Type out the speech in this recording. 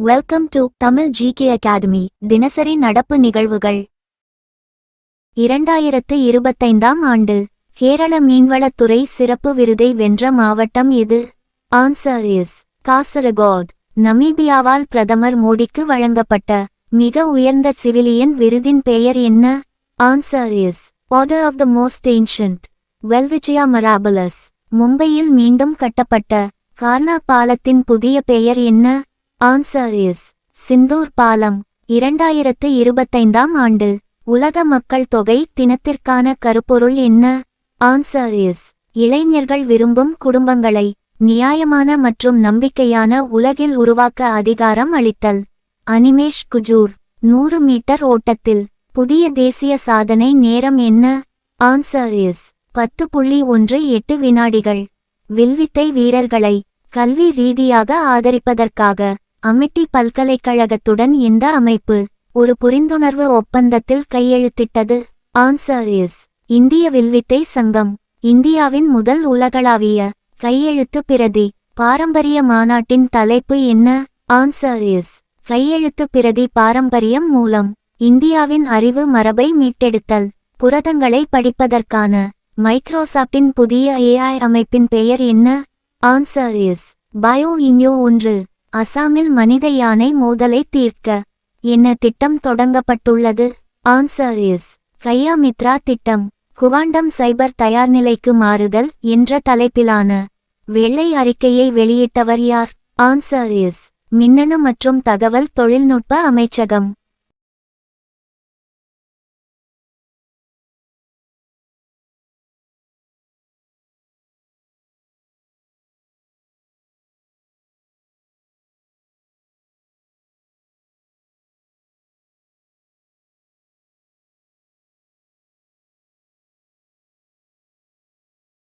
Welcome to Tamil GK academy. தினசரி நடப்பு நிகழ்வுகள். 2025ஆம் ஆண்டு கேரள மீன்வளத்துறை சிறப்பு விருதை வென்ற மாவட்டம் எது? Answer is காசரகோட். நமீபியாவால் பிரதமர் மோடிக்கு வழங்கப்பட்ட மிக உயர்ந்த சிவிலியன் விருதின் பெயர் என்ன? Answer is Order of the Most Ancient Welwitschia Mirabilis. மும்பையில் மீண்டும் கட்டப்பட்ட கார்னா பாலத்தின் புதிய பெயர் என்ன? ஆன்சர் இஸ் சிந்தூர் பாலம். 2025ஆம் ஆண்டு உலக மக்கள் தொகை தினத்திற்கான கருப்பொருள் என்ன? ஆன்சர் இஸ் இளைஞர்கள் விரும்பும் குடும்பங்களை நியாயமான மற்றும் நம்பிக்கையான உலகில் உருவாக்க அதிகாரம் அளித்தல். அனிமேஷ் குஜூர் 100 மீட்டர் ஓட்டத்தில் புதிய தேசிய சாதனை நேரம் என்ன? ஆன்சர் இஸ் 10.18 வினாடிகள். வில்வித்தை வீரர்களை கல்வி ரீதியாக ஆதரிப்பதற்காக அமிட்டி பல்கலைக்கழகத்துடன் இந்த அமைப்பு ஒரு புரிந்துணர்வு ஒப்பந்தத்தில் கையெழுத்திட்டது. ஆன்சர் இஸ் இந்திய வில்வித்தை சங்கம். இந்தியாவின் முதல் உலகளாவிய கையெழுத்து பிரதி. பாரம்பரிய மாநாட்டின் தலைப்பு என்ன? ஆன்சர் இஸ் கையெழுத்து பிரதி பாரம்பரியம் மூலம் இந்தியாவின் அறிவு மரபை மீட்டெடுத்தல். புரதங்களை படிப்பதற்கான மைக்ரோசாப்டின் புதிய AI அமைப்பின் பெயர் என்ன? ஆன்சர் இஸ் பயோ இன்யோ 1. அசாமில் மனித யானை மோதலை தீர்க்க என்ன திட்டம் தொடங்கப்பட்டுள்ளது? ஆன்சர் இஸ் கையா மித்ரா திட்டம். குவாண்டம் சைபர் தயார்நிலைக்கு மாறுதல் என்ற தலைப்பிலான வெள்ளை அறிக்கையை வெளியிட்டவர் யார்? ஆன்சர் இஸ் மின்னணு மற்றும் தகவல் தொழில்நுட்ப அமைச்சகம்.